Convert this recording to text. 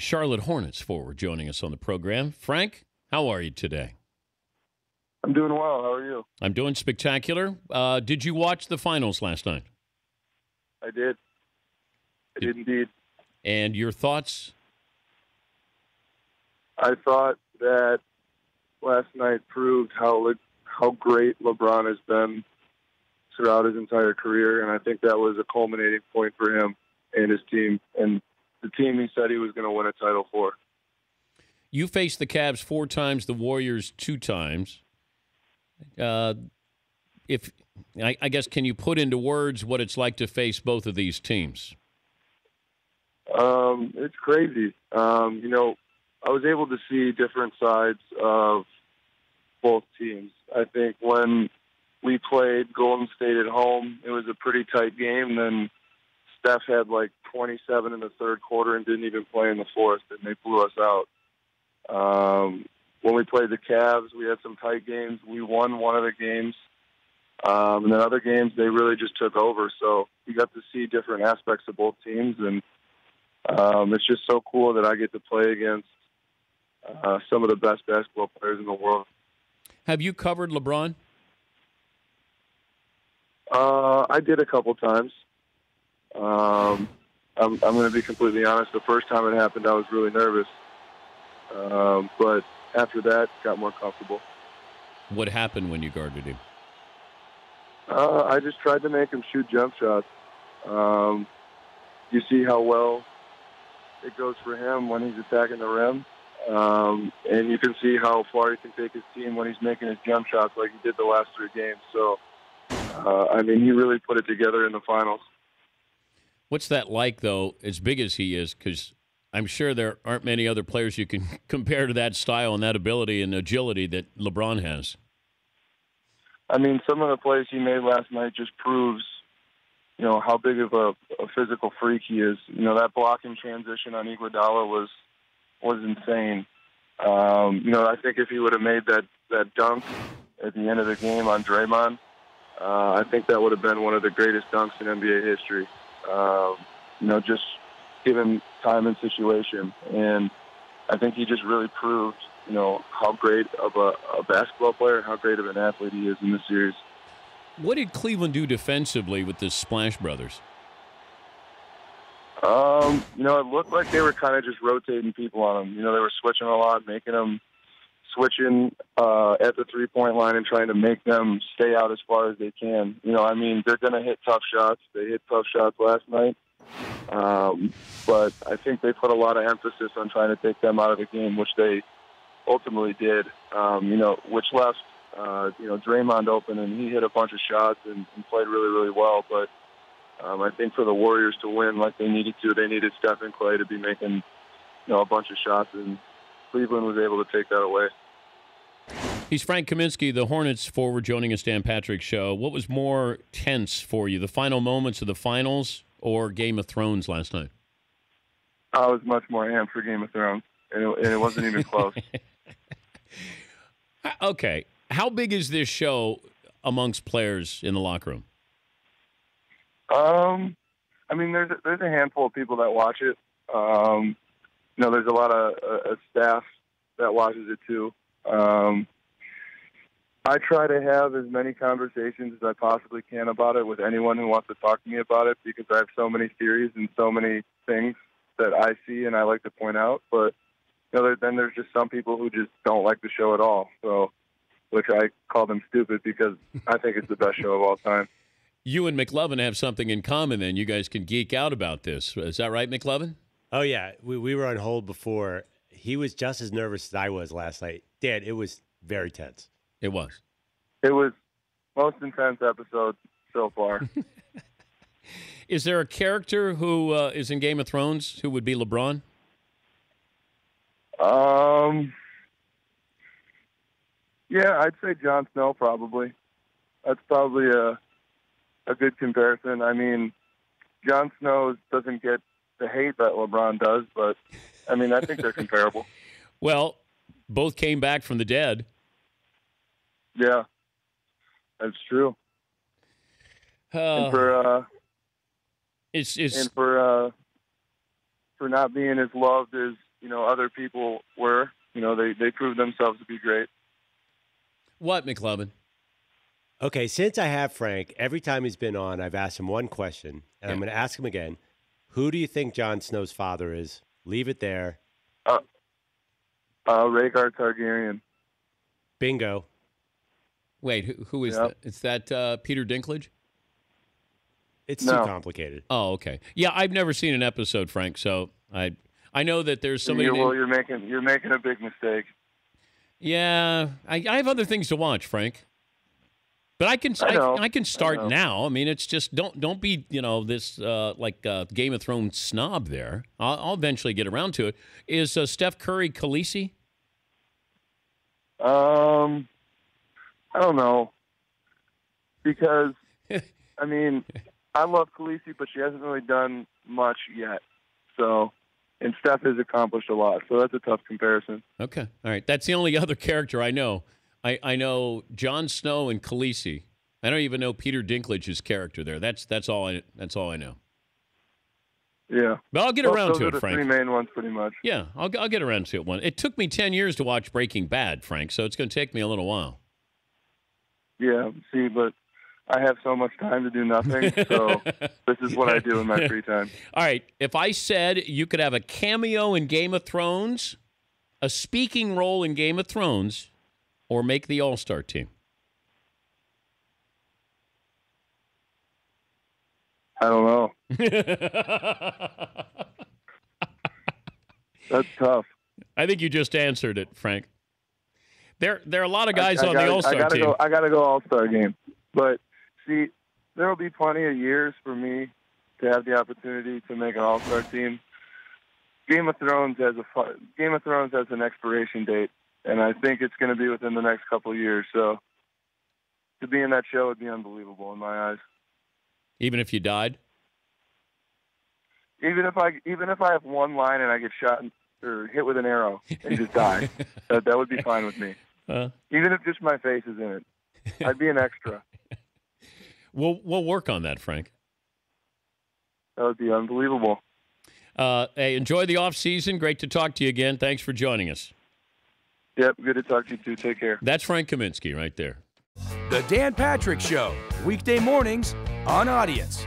Charlotte Hornets forward joining us on the program. Frank, how are you today? I'm doing well. How are you? I'm doing spectacular. Did you watch the finals last night? I did. I did indeed. And your thoughts? I thought that last night proved how great LeBron has been throughout his entire career, and I think that was a culminating point for him and his team, and the team he said he was going to win a title for. You faced the Cavs 4 times, the Warriors 2 times. I guess, can you put into words what it's like to face both of these teams? It's crazy. I was able to see different sides of both teams. I think when we played Golden State at home, it was a pretty tight game. Then Steph had like 27 in the third quarter and didn't even play in the fourth, and they blew us out. When we played the Cavs, we had some tight games. We won one of the games. And then other games, they really just took over. So you got to see different aspects of both teams, and it's just so cool that I get to play against some of the best basketball players in the world. Have you covered LeBron? I did a couple times. I'm going to be completely honest. The first time it happened, I was really nervous. But after that, got more comfortable. What happened when you guarded him? I just tried to make him shoot jump shots. You see how well it goes for him when he's attacking the rim. And you can see how far he can take his team when he's making his jump shots like he did the last 3 games. So, he really put it together in the finals. What's that like, though, as big as he is? Because I'm sure there aren't many other players you can compare to that style and that ability and agility that LeBron has. Some of the plays he made last night just proves, how big of a physical freak he is. That blocking transition on Iguodala was insane. I think if he would have made that dunk at the end of the game on Draymond, I think that would have been one of the greatest dunks in NBA history. Just given time and situation. And I think he just really proved, how great of a basketball player, how great of an athlete he is in this series. What did Cleveland do defensively with the Splash Brothers? It looked like they were kind of just rotating people on them. They were switching a lot, making them switching at the three-point line and trying to make them stay out as far as they can. They're going to hit tough shots. They hit tough shots last night. But I think they put a lot of emphasis on trying to take them out of the game, which they ultimately did, which left, Draymond open, and he hit a bunch of shots and played really, really well. But I think for the Warriors to win like they needed to, they needed Steph and Clay to be making, a bunch of shots, and Cleveland was able to take that away. He's Frank Kaminsky, the Hornets forward, joining us, Dan Patrick Show. What was more tense for you, the final moments of the finals or Game of Thrones last night? I was much more amped for Game of Thrones, and it wasn't even close. Okay. How big is this show amongst players in the locker room? There's a handful of people that watch it. There's a lot of staff that watches it too. I try to have as many conversations as I possibly can about it with anyone who wants to talk to me about it, because I have so many theories and so many things that I see and I like to point out. But then there's just some people who just don't like the show at all. So, which I call them stupid, because I think it's the best show of all time. You and McLovin have something in common, then. You guys can geek out about this. Is that right, McLovin? Oh, yeah. We were on hold before. He was just as nervous as I was last night. Dan, it was very tense. It was. It was most intense episode so far. Is there a character who is in Game of Thrones who would be LeBron? Yeah, I'd say Jon Snow probably. That's probably a good comparison. Jon Snow doesn't get the hate that LeBron does, but, I think they're comparable. Well, both came back from the dead. Yeah, that's true. And for not being as loved as other people were. They proved themselves to be great. What, McLovin? Okay, since I have Frank, every time he's been on, I've asked him one question, and I'm going to ask him again. Who do you think Jon Snow's father is? Leave it there. Rhaegar Targaryen. Bingo. Wait, who is that? Is that Peter Dinklage? It's too complicated. Oh, okay. Yeah, I've never seen an episode, Frank, so I know that there's somebody. You're making a big mistake. Yeah, I have other things to watch, Frank. But I can start now. I mean, it's just don't be this Game of Thrones snob there. I'll eventually get around to it. Is Steph Curry Khaleesi? I don't know, because I mean, I love Khaleesi, but she hasn't really done much yet. So, and Steph has accomplished a lot, so that's a tough comparison. Okay, all right. That's the only other character I know. I know Jon Snow and Khaleesi. I don't even know Peter Dinklage's character there. That's all I know. Yeah, but I'll get around to it, the Frank. Three main ones, pretty much. Yeah, I'll get around to it. It took me 10 years to watch Breaking Bad, Frank, so it's going to take me a little while. Yeah, see, but I have so much time to do nothing, so this is what I do in my free time. All right, if I said you could have a cameo in Game of Thrones, a speaking role in Game of Thrones, or make the All-Star team? I don't know. That's tough. I think you just answered it, Frank. There are a lot of guys on the All-Star team. I got to go All-Star game. But, see, there will be plenty of years for me to have the opportunity to make an All-Star team. Game of Thrones has an expiration date, and I think it's going to be within the next couple of years. So to be in that show would be unbelievable in my eyes. Even if you died? Even if I have one line and I get shot or hit with an arrow and just die, that would be fine with me. Even if just my face is in it, I'd be an extra. We'll work on that, Frank. That would be unbelievable. Hey, enjoy the off season. Great to talk to you again. Thanks for joining us. Yep, good to talk to you too. Take care. That's Frank Kaminsky right there. The Dan Patrick Show, weekday mornings on Audience.